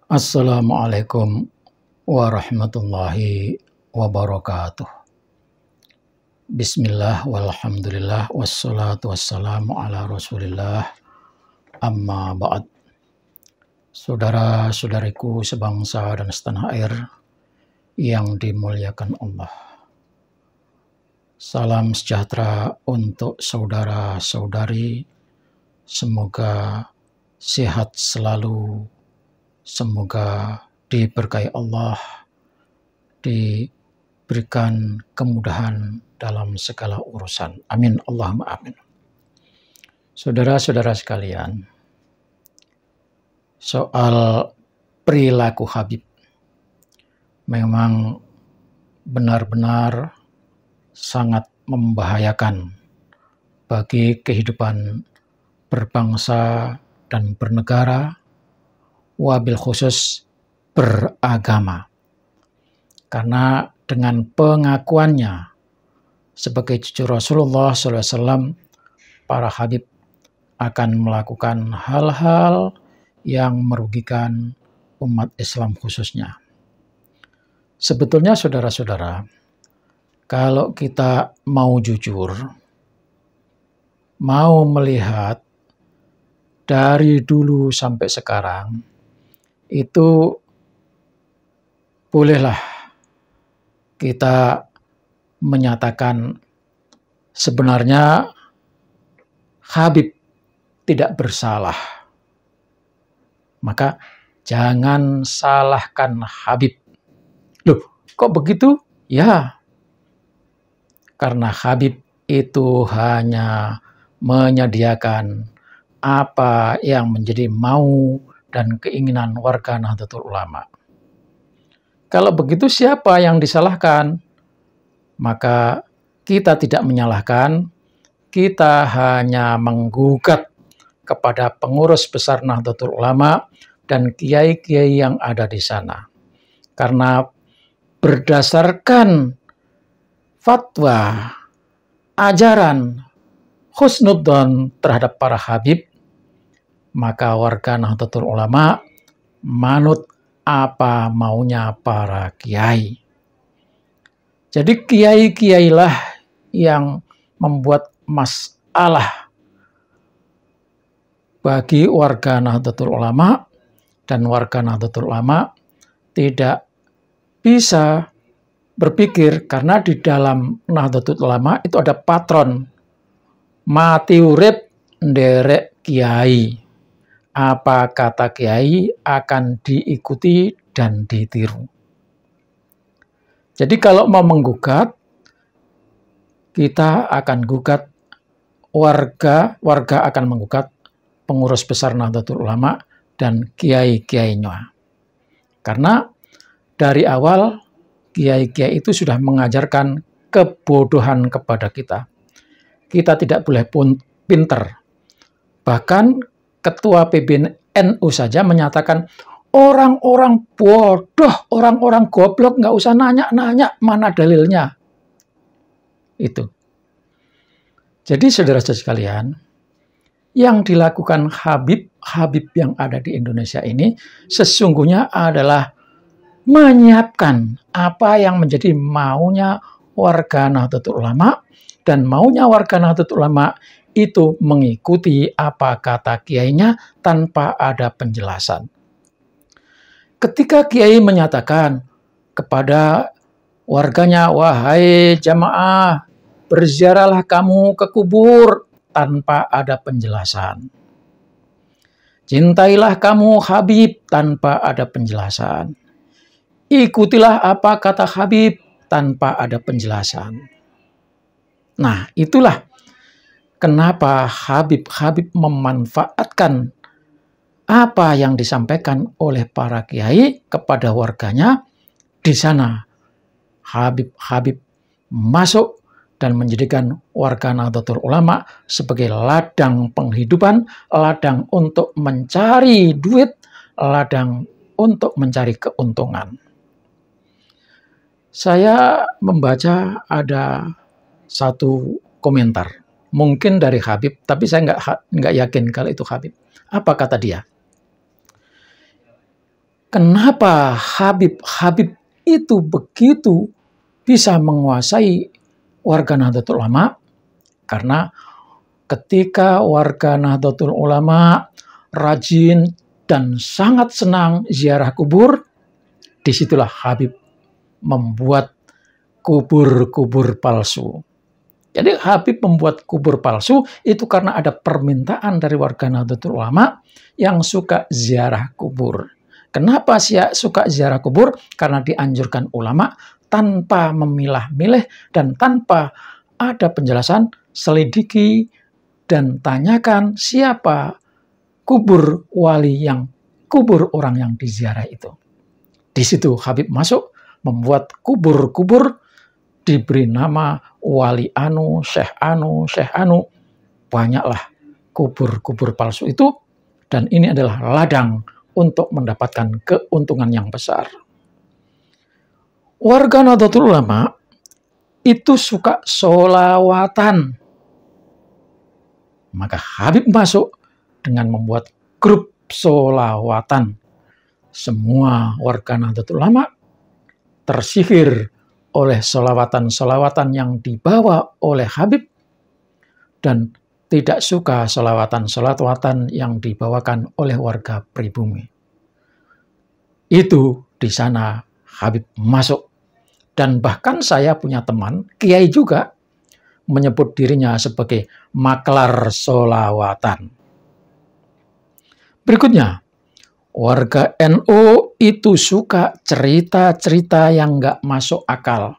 Assalamualaikum warahmatullahi wabarakatuh. Bismillah walhamdulillah wassalatu wassalamu ala rasulillah amma ba'd. Saudara-saudariku sebangsa dan setanah air yang dimuliakan Allah. Salam sejahtera untuk saudara-saudari. Semoga sehat selalu. Semoga diberkahi Allah, diberikan kemudahan dalam segala urusan. Amin, Allahumma amin. Saudara-saudara sekalian, soal perilaku Habib memang benar-benar sangat membahayakan bagi kehidupan berbangsa dan bernegara, wabil khusus beragama. Karena dengan pengakuannya sebagai cucu Rasulullah SAW, para Habib akan melakukan hal-hal yang merugikan umat Islam khususnya. Sebetulnya saudara-saudara, kalau kita mau jujur, mau melihat dari dulu sampai sekarang, itu bolehlah kita menyatakan sebenarnya Habib tidak bersalah. Maka jangan salahkan Habib. Loh, kok begitu? Ya, karena Habib itu hanya menyediakan apa yang menjadi mau dan keinginan warga Nahdlatul Ulama. Kalau begitu siapa yang disalahkan? Maka kita tidak menyalahkan, kita hanya menggugat kepada pengurus besar Nahdlatul Ulama dan kiai-kiai yang ada di sana. Karena berdasarkan fatwa, ajaran husnudzon terhadap para Habib, maka warga Nahdlatul Ulama manut apa maunya para kiai. Jadi kiai-kiailah yang membuat masalah bagi warga Nahdlatul Ulama, dan warga Nahdlatul Ulama tidak bisa berpikir karena di dalam Nahdlatul Ulama itu ada patron, mati urip nderek kiai. Apa kata kiai akan diikuti dan ditiru. Jadi kalau mau menggugat, kita akan gugat warga akan menggugat pengurus besar Nahdlatul Ulama dan kiai-kiainya. Karena dari awal kiai-kiai itu sudah mengajarkan kebodohan kepada kita. Kita tidak boleh pun pinter. Bahkan Ketua PBNU saja menyatakan orang-orang bodoh, orang-orang goblok, nggak usah nanya-nanya mana dalilnya. Itu. Jadi saudara-saudara sekalian, yang dilakukan Habib yang ada di Indonesia ini sesungguhnya adalah menyiapkan apa yang menjadi maunya warga Nahdlatul Ulama, dan maunya warga Nahdlatul Ulama itu mengikuti apa kata kiainya tanpa ada penjelasan. Ketika kiai menyatakan kepada warganya, wahai jamaah, berziarahlah kamu ke kubur, tanpa ada penjelasan. Cintailah kamu Habib, tanpa ada penjelasan. Ikutilah apa kata Habib, tanpa ada penjelasan. Nah, itulah kenapa Habib memanfaatkan apa yang disampaikan oleh para kiai kepada warganya. Di sana Habib masuk dan menjadikan warga Nahdlatul Ulama sebagai ladang penghidupan, ladang untuk mencari duit, ladang untuk mencari keuntungan. Saya membaca ada satu komentar, mungkin dari Habib, tapi saya nggak yakin kalau itu Habib. Apa kata dia? Kenapa Habib itu begitu bisa menguasai warga Nahdlatul Ulama? Karena ketika warga Nahdlatul Ulama rajin dan sangat senang ziarah kubur, disitulah Habib membuat kubur-kubur palsu. Jadi Habib membuat kubur palsu itu karena ada permintaan dari warga Nahdlatul Ulama yang suka ziarah kubur. Kenapa suka ziarah kubur? Karena dianjurkan ulama tanpa memilah-milih dan tanpa ada penjelasan, selidiki dan tanyakan siapa kubur wali yang kubur orang yang diziarah itu. Di situ Habib masuk membuat kubur-kubur, diberi nama wali anu, syekh anu, syekh anu. Banyaklah kubur-kubur palsu itu, dan ini adalah ladang untuk mendapatkan keuntungan yang besar. Warga Nahdlatul Ulama itu suka sholawatan. Maka Habib masuk dengan membuat grup sholawatan. Semua warga Nahdlatul Ulama tersihir oleh sholawatan-sholawatan yang dibawa oleh Habib, dan tidak suka sholawatan-sholawatan yang dibawakan oleh warga pribumi. Itu di sana Habib masuk. Dan bahkan saya punya teman, kiai juga, menyebut dirinya sebagai maklar sholawatan. Berikutnya, warga NU itu suka cerita-cerita yang nggak masuk akal.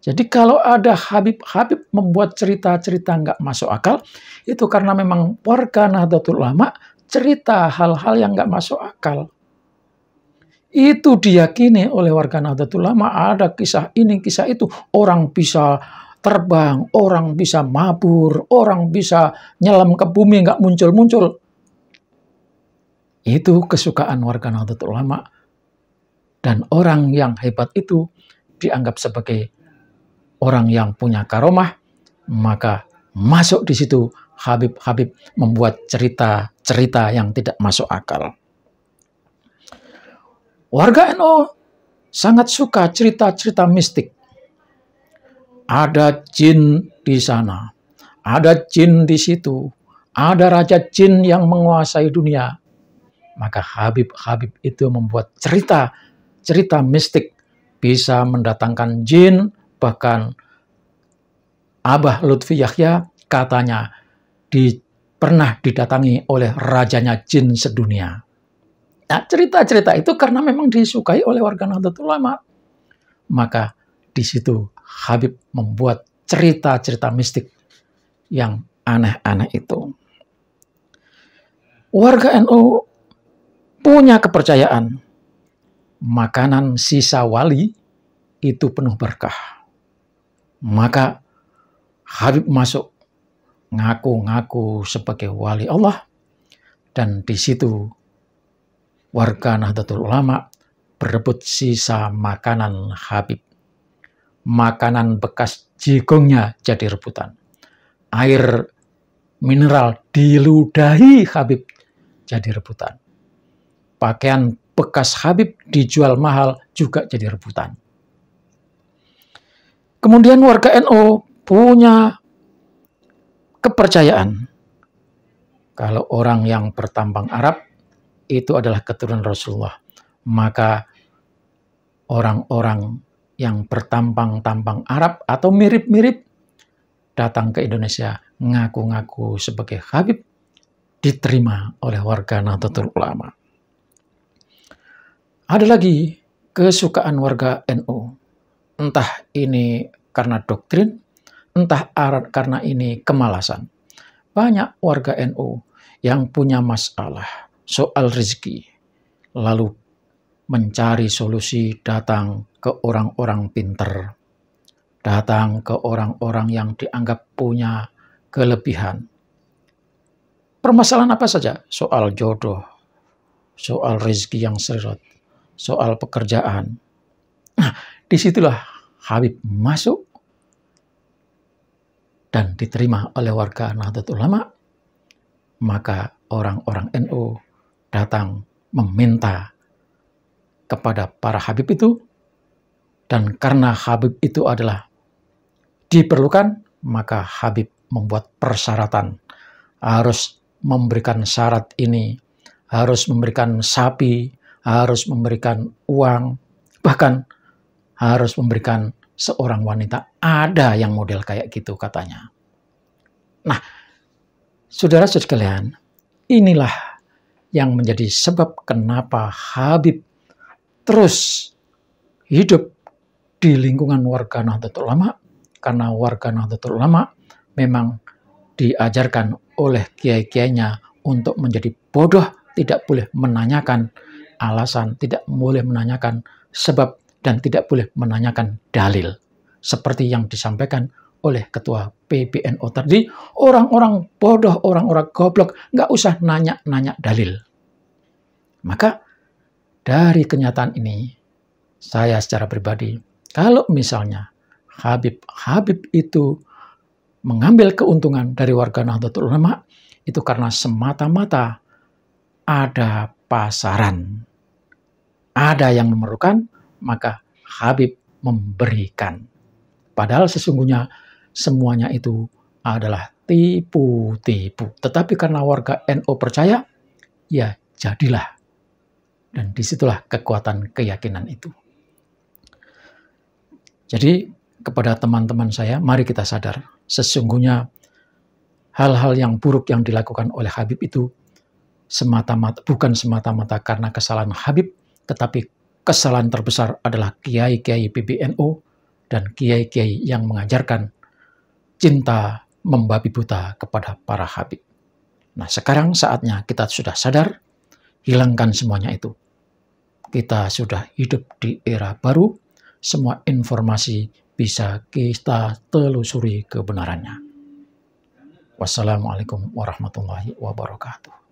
Jadi kalau ada Habib membuat cerita-cerita nggak masuk akal, itu karena memang warga Nahdlatul Ulama cerita hal-hal yang nggak masuk akal. Itu diyakini oleh warga Nahdlatul Ulama, ada kisah ini, kisah itu. Orang bisa terbang, orang bisa mabur, orang bisa nyelam ke bumi nggak muncul-muncul. Itu kesukaan warga Nahdlatul Ulama. Dan orang yang hebat itu dianggap sebagai orang yang punya karomah, maka masuk di situ Habib membuat cerita-cerita yang tidak masuk akal. Warga NU sangat suka cerita-cerita mistik. Ada jin di sana, ada jin di situ, ada raja jin yang menguasai dunia. Maka Habib itu membuat cerita mistik, bisa mendatangkan jin. Bahkan Abah Lutfi Yahya katanya pernah didatangi oleh rajanya jin sedunia. Nah, cerita-cerita itu karena memang disukai oleh warga Nahdlatul Ulama. Maka di situ Habib membuat cerita-cerita mistik yang aneh-aneh itu. Warga NU punya kepercayaan makanan sisa wali itu penuh berkah. Maka Habib masuk ngaku-ngaku sebagai wali Allah, dan di situ warga Nahdlatul Ulama berebut sisa makanan Habib. Makanan bekas jigongnya jadi rebutan. Air mineral diludahi Habib jadi rebutan. Pakaian bekas Habib dijual mahal juga jadi rebutan. Kemudian warga NU punya kepercayaan kalau orang yang bertampang Arab itu adalah keturunan Rasulullah. Maka orang-orang yang bertampang Arab atau mirip-mirip datang ke Indonesia ngaku-ngaku sebagai Habib, diterima oleh warga Nahdlatul Ulama. Ada lagi kesukaan warga NU. Entah ini karena doktrin, entah karena ini kemalasan. Banyak warga NU yang punya masalah soal rezeki, lalu mencari solusi datang ke orang-orang pinter, datang ke orang-orang yang dianggap punya kelebihan. Permasalahan apa saja? Soal jodoh, soal rezeki yang seret, soal pekerjaan. Nah, disitulah Habib masuk dan diterima oleh warga Nahdlatul Ulama. Maka orang-orang NU datang meminta kepada para Habib itu, dan karena Habib itu adalah diperlukan, maka Habib membuat persyaratan, harus memberikan syarat ini, harus memberikan sapi, harus memberikan uang, bahkan harus memberikan seorang wanita. Ada yang model kayak gitu katanya. Nah, saudara-saudara sekalian, inilah yang menjadi sebab kenapa Habib terus hidup di lingkungan warga Nahdlatul Ulama, karena warga Nahdlatul Ulama memang diajarkan oleh kiai-kiainya untuk menjadi bodoh, tidak boleh menanyakan alasan, tidak boleh menanyakan sebab, dan tidak boleh menanyakan dalil. Seperti yang disampaikan oleh Ketua PBNU tadi, orang-orang bodoh, orang-orang goblok, nggak usah nanya-nanya dalil. Maka dari kenyataan ini, saya secara pribadi, kalau misalnya Habib itu mengambil keuntungan dari warga Nahdlatul Ulama, itu karena semata-mata ada pasaran. Ada yang memerlukan, maka Habib memberikan. Padahal sesungguhnya semuanya itu adalah tipu-tipu. Tetapi karena warga NU percaya, ya jadilah. Dan disitulah kekuatan keyakinan itu. Jadi kepada teman-teman saya, mari kita sadar, sesungguhnya hal-hal yang buruk yang dilakukan oleh Habib itu bukan semata-mata karena kesalahan Habib, tetapi kesalahan terbesar adalah kiai-kiai PBNU dan kiai-kiai yang mengajarkan cinta membabi buta kepada para Habib. Nah, sekarang saatnya kita sudah sadar, hilangkan semuanya itu. Kita sudah hidup di era baru, semua informasi bisa kita telusuri kebenarannya. Wassalamualaikum warahmatullahi wabarakatuh.